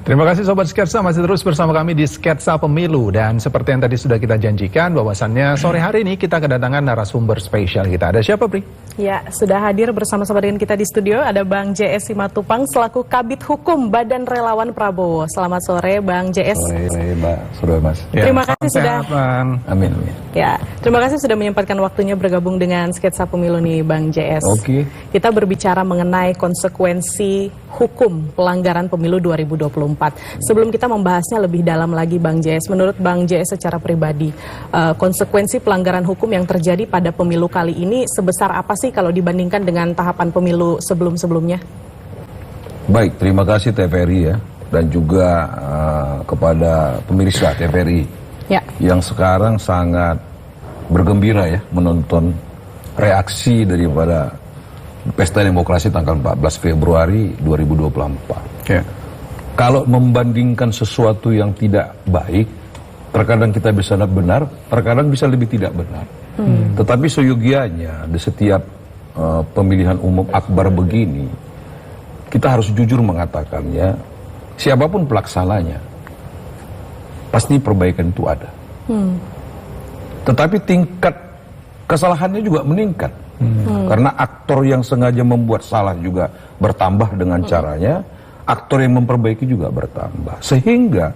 Terima kasih Sobat Sketsa, masih terus bersama kami di Sketsa Pemilu. Dan seperti yang tadi sudah kita janjikan, bahwasannya sore hari ini kita kedatangan narasumber spesial kita. Ada siapa, Pri? Ya, sudah hadir bersama-sama dengan kita di studio ada Bang JS Simatupang selaku Kabid Hukum Badan Relawan Prabowo. Selamat sore Bang JS. Sore Mbak, sore Mas. Ya, terima kasih sudah. Bang. Amin. Ya, terima kasih sudah menyempatkan waktunya bergabung dengan Sketsa Pemilu nih Bang JS. Oke. Kita berbicara mengenai konsekuensi hukum pelanggaran pemilu 2024. Sebelum kita membahasnya lebih dalam lagi Bang JS, menurut Bang JS secara pribadi, konsekuensi pelanggaran hukum yang terjadi pada pemilu kali ini sebesar apa sih kalau dibandingkan dengan tahapan pemilu sebelum-sebelumnya? Baik, terima kasih TVRI ya, dan juga kepada pemirsa TVRI ya, yang sekarang sangat bergembira ya menonton reaksi daripada Pesta Demokrasi tanggal 14 Februari 2024. Ya. Kalau membandingkan sesuatu yang tidak baik, terkadang kita bisa benar, terkadang bisa lebih tidak benar. Tetapi seyogianya di setiap pemilihan umum akbar begini, kita harus jujur mengatakannya, siapapun pelaksananya, pasti perbaikan itu ada. Tetapi tingkat kesalahannya juga meningkat. Karena aktor yang sengaja membuat salah juga bertambah dengan caranya, aktor yang memperbaiki juga bertambah. Sehingga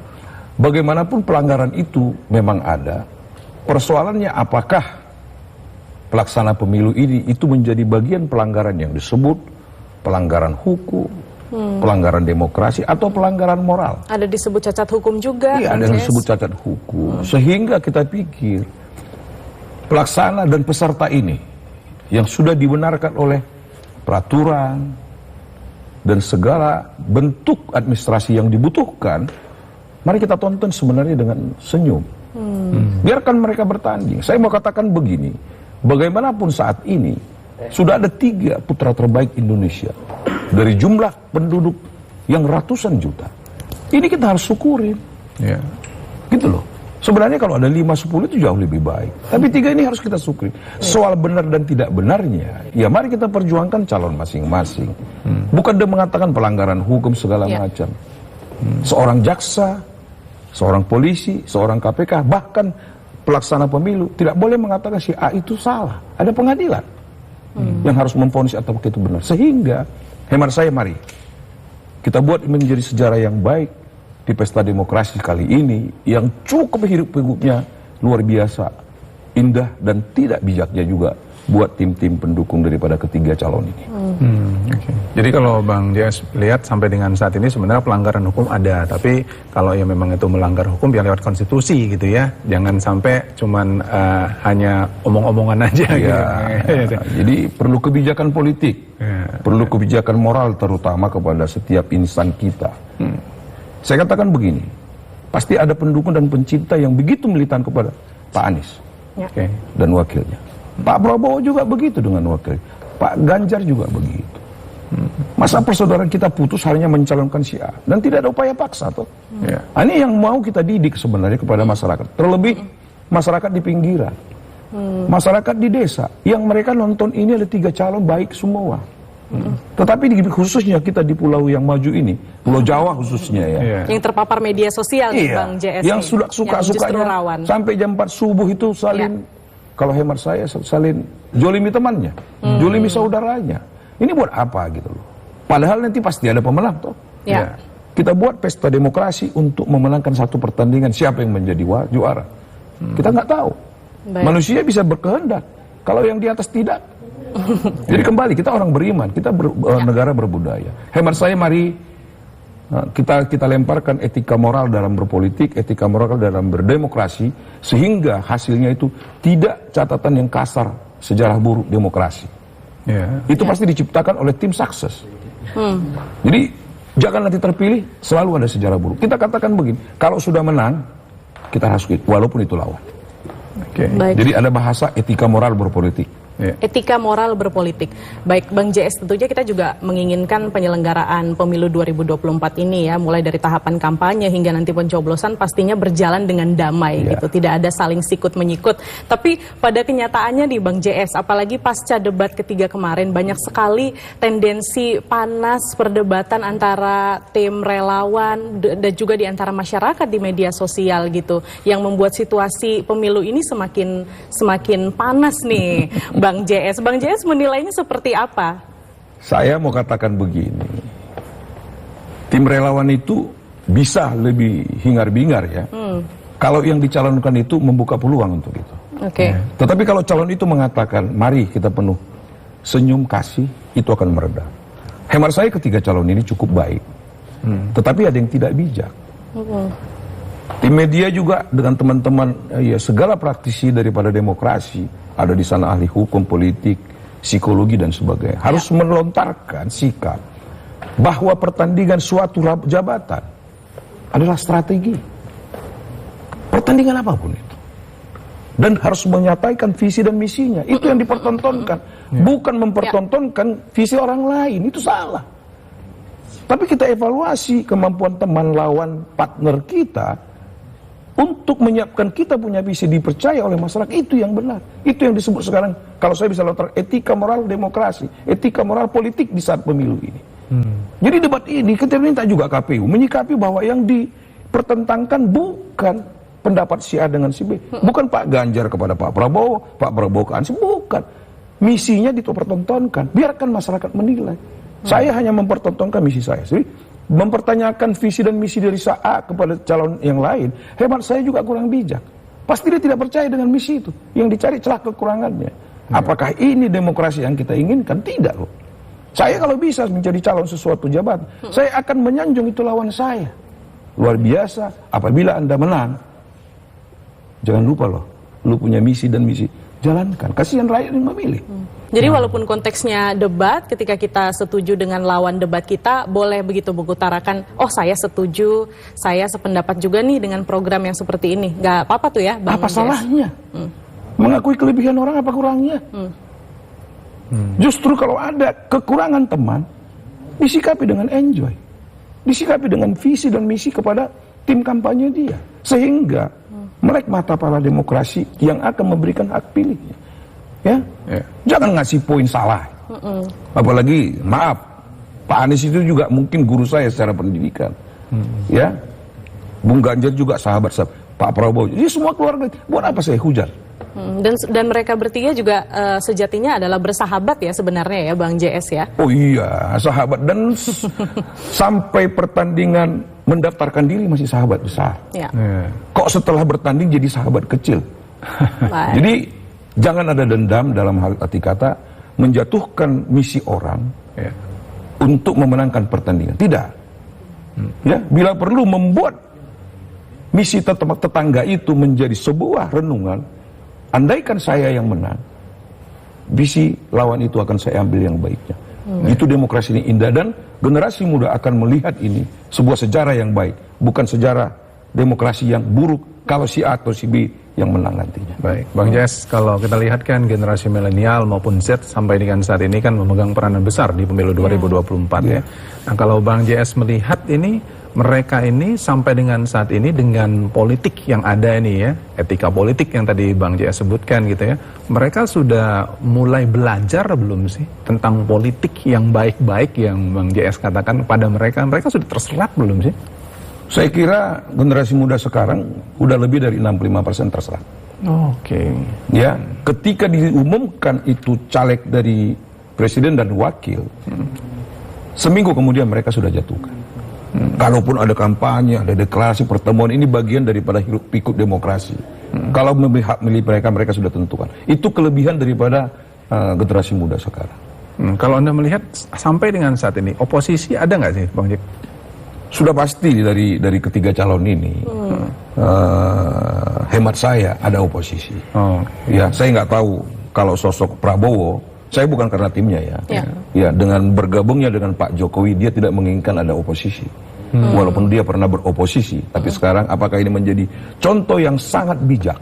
bagaimanapun pelanggaran itu memang ada. Persoalannya apakah pelaksana pemilu ini itu menjadi bagian pelanggaran yang disebut pelanggaran hukum, pelanggaran demokrasi, atau pelanggaran moral. Ada disebut cacat hukum juga. Iya, ada yang disebut cacat hukum. Sehingga kita pikir pelaksana dan peserta ini yang sudah dibenarkan oleh peraturan dan segala bentuk administrasi yang dibutuhkan, mari kita tonton sebenarnya dengan senyum. Biarkan mereka bertanding. Saya mau katakan begini, bagaimanapun saat ini sudah ada 3 putra terbaik Indonesia dari jumlah penduduk yang ratusan juta. Ini kita harus syukurin. Ya. Gitu loh. Sebenarnya kalau ada 5-10 itu jauh lebih baik. Tapi 3 ini harus kita syukuri. Soal benar dan tidak benarnya, ya mari kita perjuangkan calon masing-masing. Bukan dia mengatakan pelanggaran hukum segala macam. Seorang jaksa, seorang polisi, seorang KPK, bahkan pelaksana pemilu tidak boleh mengatakan si A itu salah. Ada pengadilan yang harus memvonis atau itu benar. Sehingga hemat saya mari kita buat menjadi sejarah yang baik di Pesta Demokrasi kali ini yang cukup hidup-hidupnya luar biasa, indah dan tidak bijaknya juga buat tim-tim pendukung daripada ketiga calon ini. Okay. Jadi kalau Bang JS lihat sampai dengan saat ini sebenarnya pelanggaran hukum ada, tapi kalau yang memang itu melanggar hukum ya lewat konstitusi gitu ya, jangan sampai cuman hanya omong-omongan aja. Gitu. Jadi perlu kebijakan politik, perlu kebijakan moral terutama kepada setiap insan kita. Saya katakan begini, pasti ada pendukung dan pencinta yang begitu militan kepada Pak Anies dan wakilnya. Pak Prabowo juga begitu dengan wakil. Pak Ganjar juga begitu. Masa persaudaraan kita putus hanya mencalonkan si A dan tidak ada upaya paksa toh. Ini yang mau kita didik sebenarnya kepada masyarakat. Terlebih masyarakat di pinggiran, masyarakat di desa yang mereka nonton ini ada 3 calon baik semua. Tetapi khususnya kita di pulau yang maju ini, Pulau Jawa khususnya ya, yang terpapar media sosial nih Bang JS, yang sudah suka-sukanya sampai jam 4 subuh itu saling, kalau hemat saya saling jolimi temannya, jolimi saudaranya. Ini buat apa gitu loh? Padahal nanti pasti ada pemenang toh. Kita buat Pesta Demokrasi untuk memenangkan satu pertandingan, siapa yang menjadi juara. Kita nggak tahu. Manusia bisa berkehendak, kalau yang di atas tidak. Jadi kembali kita orang beriman, kita negara berbudaya. Hemat saya mari kita lemparkan etika moral dalam berpolitik, etika moral dalam berdemokrasi, sehingga hasilnya itu tidak catatan yang kasar sejarah buruk demokrasi. Itu pasti diciptakan oleh tim sukses. Jadi jangan nanti terpilih selalu ada sejarah buruk. Kita katakan begini, kalau sudah menang kita harus walaupun itu lawan. Jadi ada bahasa etika moral berpolitik. Etika moral berpolitik. Baik Bang JS, tentunya kita juga menginginkan penyelenggaraan pemilu 2024 ini ya, mulai dari tahapan kampanye hingga nanti pencoblosan pastinya berjalan dengan damai gitu, tidak ada saling sikut menyikut. Tapi pada kenyataannya nih Bang JS, apalagi pasca debat ketiga kemarin, banyak sekali tendensi panas perdebatan antara tim relawan dan juga di antara masyarakat di media sosial gitu, yang membuat situasi pemilu ini semakin panas nih. Bang JS menilainya seperti apa? Saya mau katakan begini, tim relawan itu bisa lebih hingar-bingar ya, kalau yang dicalonkan itu membuka peluang untuk itu. Tetapi kalau calon itu mengatakan, mari kita penuh senyum kasih, itu akan mereda. Hemat saya ketiga calon ini cukup baik, tetapi ada yang tidak bijak. Tim media juga dengan teman-teman, ya segala praktisi daripada demokrasi, ada di sana ahli hukum, politik, psikologi dan sebagainya, harus melontarkan sikap bahwa pertandingan suatu jabatan adalah strategi. Pertandingan apapun itu. Dan harus menyatakan visi dan misinya. Itu yang dipertontonkan. Bukan mempertontonkan visi orang lain. Itu salah. Tapi kita evaluasi kemampuan teman, lawan, partner kita untuk menyiapkan kita punya visi dipercaya oleh masyarakat. Itu yang benar. Itu yang disebut sekarang, kalau saya bisa lontar, etika moral demokrasi, etika moral politik di saat pemilu ini. Jadi debat ini kita minta juga KPU menyikapi bahwa yang dipertentangkan bukan pendapat si A dengan si B, bukan Pak Ganjar kepada Pak Prabowo ke Anies, bukan. Misinya dipertontonkan, biarkan masyarakat menilai. Saya hanya mempertontonkan misi saya. Jadi mempertanyakan visi dan misi dari A kepada calon yang lain, hemat saya juga kurang bijak. Pasti dia tidak percaya dengan misi itu. Yang dicari celah kekurangannya. Apakah ini demokrasi yang kita inginkan? Tidak loh. Saya kalau bisa menjadi calon sesuatu jabatan, saya akan menyanjung itu lawan saya. Luar biasa, apabila Anda menang, jangan lupa loh, lu punya misi dan misi. Jalankan, kasihan rakyat yang memilih. Jadi walaupun konteksnya debat, ketika kita setuju dengan lawan debat kita, boleh begitu mengutarakan, oh saya setuju, saya sependapat juga nih dengan program yang seperti ini. Gak apa-apa tuh ya, Bang. Apa salahnya? Mengakui kelebihan orang, apa kurangnya? Justru kalau ada kekurangan teman, disikapi dengan enjoy. Disikapi dengan visi dan misi kepada tim kampanye dia. Sehingga melek mata para demokrasi yang akan memberikan hak pilihnya. Ya, jangan ngasih poin salah. Apalagi, maaf, Pak Anies itu juga mungkin guru saya secara pendidikan. Ya, Bung Ganjar juga sahabat Pak Prabowo. Jadi semua keluarga, buat apa saya hujan? Dan mereka bertiga juga sejatinya adalah bersahabat ya sebenarnya ya Bang JS ya. Oh iya, sahabat, dan sampai pertandingan mendaftarkan diri masih sahabat besar. Kok setelah bertanding jadi sahabat kecil? Jadi jangan ada dendam dalam hal arti kata menjatuhkan misi orang untuk memenangkan pertandingan. Tidak. Ya, bila perlu membuat misi tetangga itu menjadi sebuah renungan. Andaikan saya yang menang, visi lawan itu akan saya ambil yang baiknya. Itu demokrasi ini indah, dan generasi muda akan melihat ini sebuah sejarah yang baik, bukan sejarah demokrasi yang buruk kalau si A atau si B yang menang nantinya. Baik, Bang JS, kalau kita lihat kan generasi milenial maupun Z sampai dengan saat ini kan memegang peranan besar di pemilu 2024 ya. Nah, kalau Bang JS melihat ini, mereka ini sampai dengan saat ini dengan politik yang ada ini ya, etika politik yang tadi Bang JS sebutkan gitu ya, mereka sudah mulai belajar belum sih tentang politik yang baik-baik yang Bang JS katakan pada mereka sudah terserap belum sih? Saya kira generasi muda sekarang udah lebih dari 65% terserah. Oke. Ya, ketika diumumkan itu caleg dari presiden dan wakil, seminggu kemudian mereka sudah jatuhkan. Kalaupun ada kampanye, ada deklarasi pertemuan, ini bagian daripada hiruk pikuk demokrasi. Kalau hak milik mereka sudah tentukan. Itu kelebihan daripada generasi muda sekarang. Kalau Anda melihat sampai dengan saat ini, oposisi ada nggak sih, Bang Jek? Sudah pasti dari ketiga calon ini, hemat saya ada oposisi. Ya, saya nggak tahu kalau sosok Prabowo, saya bukan karena timnya ya. Ya, dengan bergabungnya dengan Pak Jokowi, dia tidak menginginkan ada oposisi. Walaupun dia pernah beroposisi, tapi sekarang apakah ini menjadi contoh yang sangat bijak?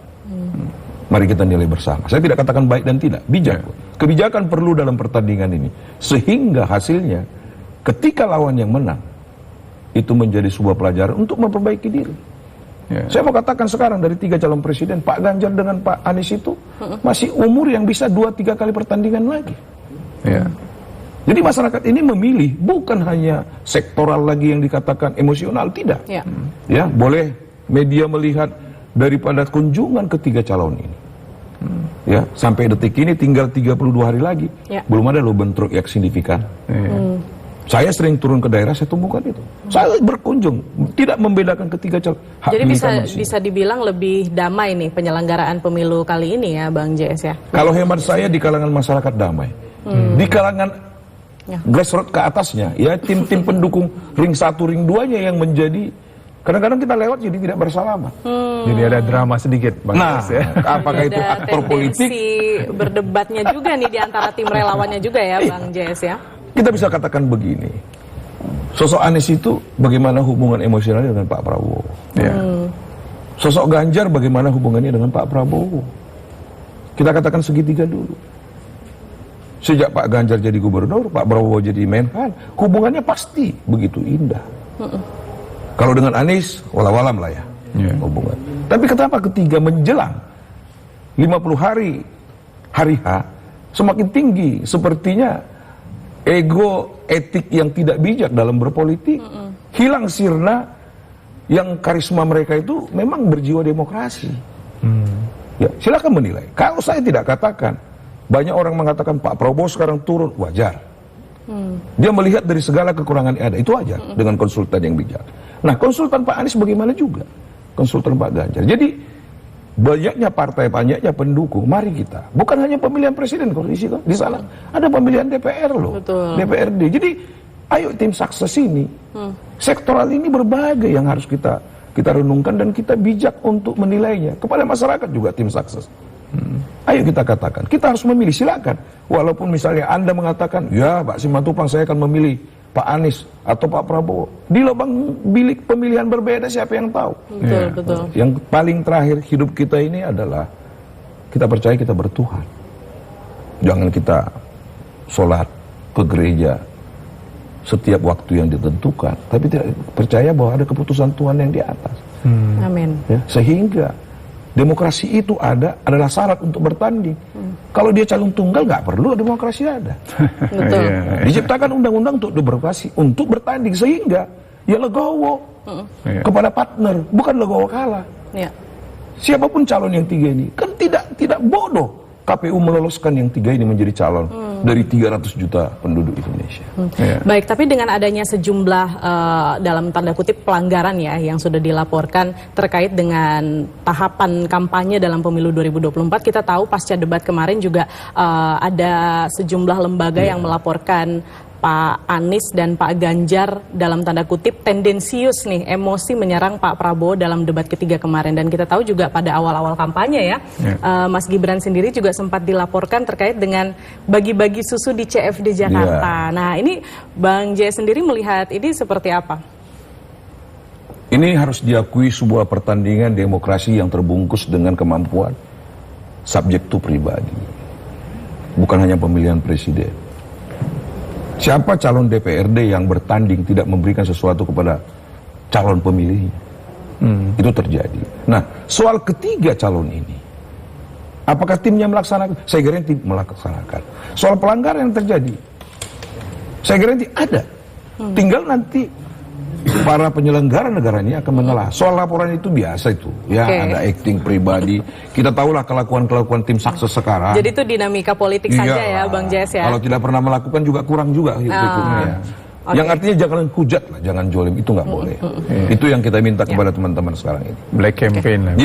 Mari kita nilai bersama. Saya tidak katakan baik dan tidak, bijak. Kebijakan perlu dalam pertandingan ini. Sehingga hasilnya, ketika lawan yang menang, itu menjadi sebuah pelajaran untuk memperbaiki diri. Saya mau katakan sekarang dari 3 calon presiden, Pak Ganjar dengan Pak Anies itu masih umur yang bisa 2-3 kali pertandingan lagi. Jadi masyarakat ini memilih bukan hanya sektoral lagi yang dikatakan emosional, tidak. Ya, boleh media melihat daripada kunjungan ketiga calon ini. Ya, sampai detik ini tinggal 32 hari lagi, belum ada loh bentrok yang signifikan. Saya sering turun ke daerah, saya temukan itu. Saya berkunjung, tidak membedakan ketiga calon. Jadi bisa dibilang lebih damai nih penyelenggaraan pemilu kali ini ya, Bang JS ya? Kalau hemat saya di kalangan masyarakat damai. Di kalangan grassroots ke atasnya, ya tim-tim pendukung ring 1, ring 2-nya yang menjadi, kadang-kadang kita lewat jadi tidak bersalaman. Jadi ada drama sedikit, Bang JS ya. Apakah itu aktor politik? Berdebatnya juga nih di antara tim relawannya juga ya, Bang JS ya? Kita bisa katakan begini, sosok Anies itu bagaimana hubungan emosionalnya dengan Pak Prabowo. Sosok Ganjar bagaimana hubungannya dengan Pak Prabowo. Kita katakan segitiga dulu. Sejak Pak Ganjar jadi gubernur, Pak Prabowo jadi Menhan, hubungannya pasti begitu indah. Kalau dengan Anies, walau-walam lah ya hubungan. Tapi kenapa ketika menjelang 50 hari H, semakin tinggi sepertinya ego etik yang tidak bijak dalam berpolitik, hilang sirna yang karisma mereka itu memang berjiwa demokrasi. Ya, silakan menilai. Kalau saya tidak katakan, banyak orang mengatakan Pak Prabowo sekarang turun, wajar. Dia melihat dari segala kekurangan yang ada, itu wajar dengan konsultan yang bijak. Nah, konsultan Pak Anies bagaimana juga? Konsultan Pak Ganjar. Jadi banyaknya partai, banyaknya pendukung. Mari kita, bukan hanya pemilihan presiden kalau di sana ada pemilihan DPR loh, DPRD. Jadi ayo tim sukses ini, sektoral ini berbagai yang harus kita renungkan dan kita bijak untuk menilainya. Kepada masyarakat juga tim sukses. Ayo kita katakan, kita harus memilih, silakan. Walaupun misalnya Anda mengatakan, ya Pak Simatupang saya akan memilih Pak Anies atau Pak Prabowo. Di lubang bilik pemilihan berbeda siapa yang tahu. Betul. Yang paling terakhir hidup kita ini adalah kita percaya kita bertuhan. Jangan kita sholat ke gereja setiap waktu yang ditentukan, tapi tidak percaya bahwa ada keputusan Tuhan yang di atas. Amin. Ya, sehingga demokrasi itu adalah syarat untuk bertanding. Kalau dia calon tunggal nggak perlu demokrasi ada. Betul. Diciptakan undang-undang untuk demokrasi, untuk bertanding, sehingga ya legowo kepada partner, bukan legowo kalah. Siapapun calon yang 3 ini kan tidak bodoh KPU meloloskan yang 3 ini menjadi calon dari 300 juta penduduk Indonesia. Baik, tapi dengan adanya sejumlah dalam tanda kutip pelanggaran ya yang sudah dilaporkan terkait dengan tahapan kampanye dalam pemilu 2024, kita tahu pasca debat kemarin juga ada sejumlah lembaga yang melaporkan Pak Anies dan Pak Ganjar dalam tanda kutip tendensius nih, emosi menyerang Pak Prabowo dalam debat ketiga kemarin. Dan kita tahu juga pada awal-awal kampanye ya, Mas Gibran sendiri juga sempat dilaporkan terkait dengan bagi-bagi susu di CFD Jakarta. Nah ini Bang J sendiri melihat ini seperti apa? Ini harus diakui sebuah pertandingan demokrasi yang terbungkus dengan kemampuan subjektu pribadi. Bukan hanya pemilihan presiden. Siapa calon DPRD yang bertanding tidak memberikan sesuatu kepada calon pemilihnya? Itu terjadi. Nah, soal ketiga calon ini, apakah timnya melaksanakan? Saya garanti melaksanakan. Soal pelanggaran yang terjadi, saya garanti ada. Tinggal nanti para penyelenggara negara ini akan menelaah. Soal laporan itu biasa itu, ya ada acting pribadi. Kita tahulah kelakuan tim sukses sekarang. Jadi itu dinamika politik saja ya, Bang Jess ya. Kalau tidak pernah melakukan juga kurang juga hukumnya. Yang artinya jangan hujat lah, jangan jolim, itu nggak boleh. Itu yang kita minta kepada teman-teman sekarang ini. Black campaign.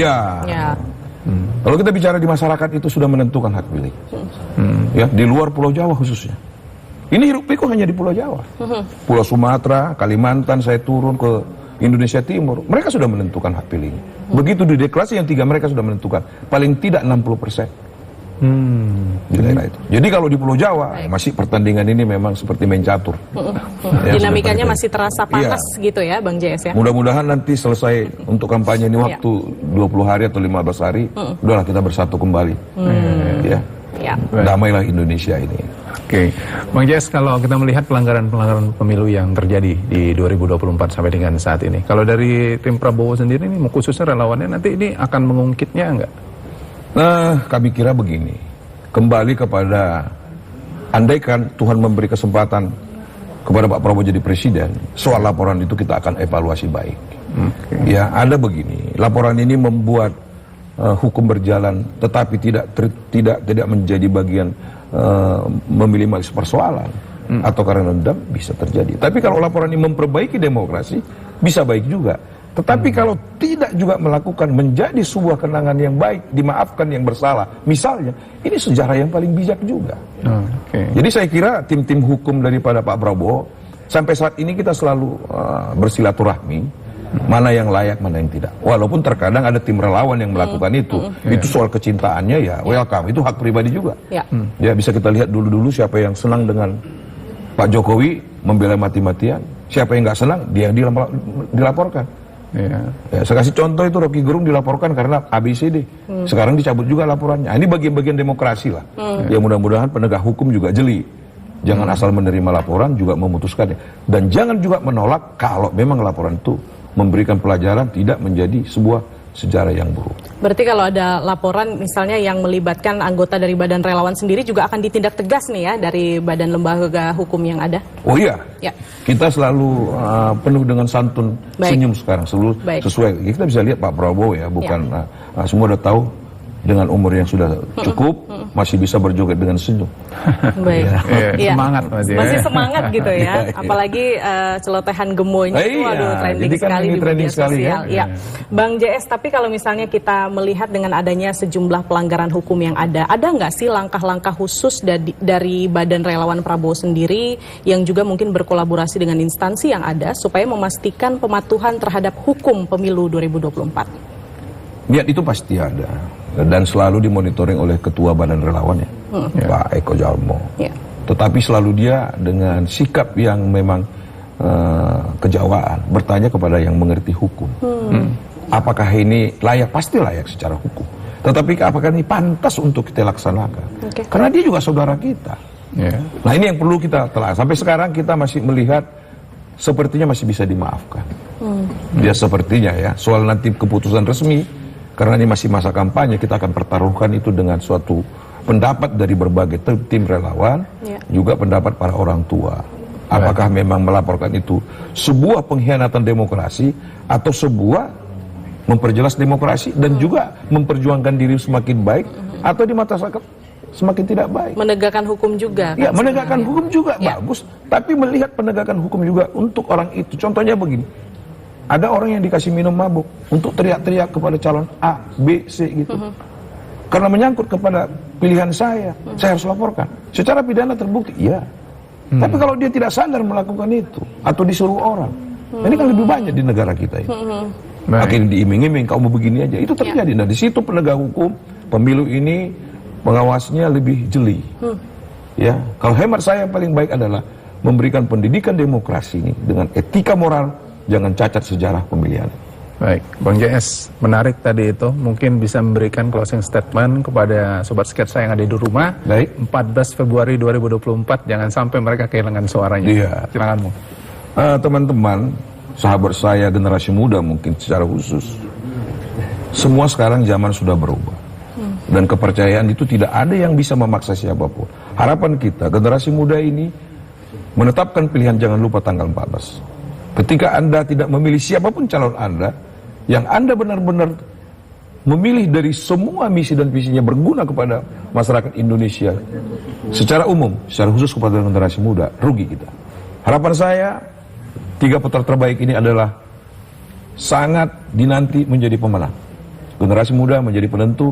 Kalau kita bicara di masyarakat itu sudah menentukan hak pilih. Ya, di luar Pulau Jawa khususnya. Ini hiruk pikuk hanya di Pulau Jawa. Pulau Sumatera, Kalimantan, saya turun ke Indonesia Timur, mereka sudah menentukan hak pilihnya. Begitu di deklarasi yang 3 mereka sudah menentukan, paling tidak 60% di daerah itu. Jadi kalau di Pulau Jawa, masih pertandingan ini memang seperti main catur. Dinamikanya masih terasa panas gitu ya, Bang JS ya. Mudah-mudahan nanti selesai untuk kampanye ini waktu 20 hari atau 15 hari, udahlah kita bersatu kembali. Ya. Ya. Damailah Indonesia ini. Oke, Bang Jayes, kalau kita melihat pelanggaran-pelanggaran pemilu yang terjadi di 2024 sampai dengan saat ini, kalau dari tim Prabowo sendiri ini, khususnya relawannya, nanti ini akan mengungkitnya enggak? Nah, kami kira begini, kembali kepada, andaikan Tuhan memberi kesempatan kepada Pak Prabowo jadi presiden, soal laporan itu kita akan evaluasi baik. Ya, ada begini, laporan ini membuat hukum berjalan, tetapi tidak menjadi bagian meminimalis persoalan atau karena dendam, bisa terjadi. Tapi kalau laporan ini memperbaiki demokrasi, bisa baik juga. Tetapi kalau tidak juga melakukan menjadi sebuah kenangan yang baik, dimaafkan yang bersalah, misalnya, ini sejarah yang paling bijak juga. Jadi saya kira tim-tim hukum daripada Pak Prabowo, sampai saat ini kita selalu bersilaturahmi, mana yang layak, mana yang tidak. Walaupun terkadang ada tim relawan yang melakukan itu. Itu soal kecintaannya ya, welcome. Itu hak pribadi juga. Ya, bisa kita lihat dulu-dulu siapa yang senang dengan Pak Jokowi membela mati-matian. Siapa yang nggak senang, dia dilaporkan. Ya, saya kasih contoh itu Rocky Gerung dilaporkan karena ABCD. Sekarang dicabut juga laporannya. Ini bagian-bagian demokrasi lah. Ya, mudah-mudahan penegak hukum juga jeli. Jangan asal menerima laporan, juga memutuskannya. Dan jangan juga menolak kalau memang laporan itu memberikan pelajaran, tidak menjadi sebuah sejarah yang buruk. Berarti kalau ada laporan misalnya yang melibatkan anggota dari Badan Relawan sendiri juga akan ditindak tegas nih ya dari badan lembaga hukum yang ada? Oh iya, kita selalu penuh dengan santun, senyum sekarang, sesuai. Kita bisa lihat Pak Prabowo ya, bukan semua udah tahu dengan umur yang sudah cukup, masih bisa berjoget dengan senyum. Baik. Semangat masih semangat gitu ya. Apalagi celotehan gemoynya itu trending sekali di media sosial. Ya. Bang JS, tapi kalau misalnya kita melihat dengan adanya sejumlah pelanggaran hukum yang ada nggak sih langkah-langkah khusus dari Badan Relawan Prabowo sendiri yang juga mungkin berkolaborasi dengan instansi yang ada supaya memastikan pematuhan terhadap hukum pemilu 2024? Niat itu pasti ada. Dan selalu dimonitoring oleh Ketua Badan Relawan ya, Pak Eko Jalmo. Tetapi selalu dia dengan sikap yang memang kejawaan, bertanya kepada yang mengerti hukum. Apakah ini layak? Pasti layak secara hukum. Tetapi apakah ini pantas untuk kita laksanakan? Karena dia juga saudara kita. Nah, ini yang perlu kita telah. Sampai sekarang kita masih melihat sepertinya masih bisa dimaafkan. Dia sepertinya ya, soal nanti keputusan resmi, karena ini masih masa kampanye, kita akan pertaruhkan itu dengan suatu pendapat dari berbagai tim relawan, juga pendapat para orang tua. Apakah memang melaporkan itu sebuah pengkhianatan demokrasi atau sebuah memperjelas demokrasi dan juga memperjuangkan diri semakin baik, atau di mata masyarakat semakin tidak baik. Menegakkan hukum juga. Ya, menegakkan hukum juga bagus, tapi melihat penegakan hukum juga untuk orang itu. Contohnya begini. Ada orang yang dikasih minum mabuk untuk teriak-teriak kepada calon A, B, C gitu. Karena menyangkut kepada pilihan saya harus laporkan. Secara pidana terbukti, iya. Tapi kalau dia tidak sadar melakukan itu, atau disuruh orang, ini kan lebih banyak di negara kita ini. Akhirnya diiming-iming, kamu begini aja. Itu terjadi. Nah, di situ penegak hukum, pemilu ini, pengawasnya lebih jeli. Ya, kalau hemat saya yang paling baik adalah memberikan pendidikan demokrasi ini dengan etika moral. Jangan cacat sejarah pemilihan. Baik, Bang JS, menarik tadi itu. Mungkin bisa memberikan closing statement kepada Sobat Sketsa yang ada di rumah. Baik. 14 Februari 2024, jangan sampai mereka kehilangan suaranya. Iya. Silakanmu. Teman-teman, sahabat saya generasi muda mungkin secara khusus. Semua sekarang zaman sudah berubah. Dan kepercayaan itu tidak ada yang bisa memaksa siapapun. Harapan kita, generasi muda ini menetapkan pilihan, jangan lupa tanggal 14. Ketika Anda tidak memilih siapapun calon Anda, yang Anda benar-benar memilih dari semua misi dan visinya berguna kepada masyarakat Indonesia secara umum, secara khusus kepada generasi muda, rugi kita. Harapan saya, 3 putra terbaik ini adalah sangat dinanti menjadi pemenang. Generasi muda menjadi penentu.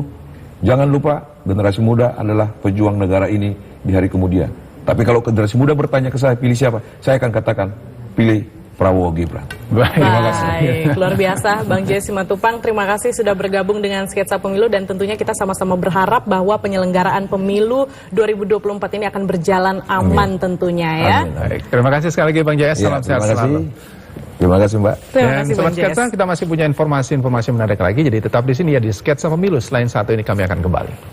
Jangan lupa, generasi muda adalah pejuang negara ini di hari kemudian. Tapi kalau generasi muda bertanya ke saya, pilih siapa? Saya akan katakan, pilih Prabowo Gibran. Terima kasih. Luar biasa, Bang JS Simatupang. Terima kasih sudah bergabung dengan Sketsa Pemilu dan tentunya kita sama-sama berharap bahwa penyelenggaraan pemilu 2024 ini akan berjalan aman tentunya ya. Baik. Terima kasih sekali lagi Bang JS. Salam sehat selalu. Terima kasih Mbak. Dan Sobat Sketsa, kita masih punya informasi menarik lagi. Jadi tetap di sini ya di Sketsa Pemilu. Selain satu ini kami akan kembali.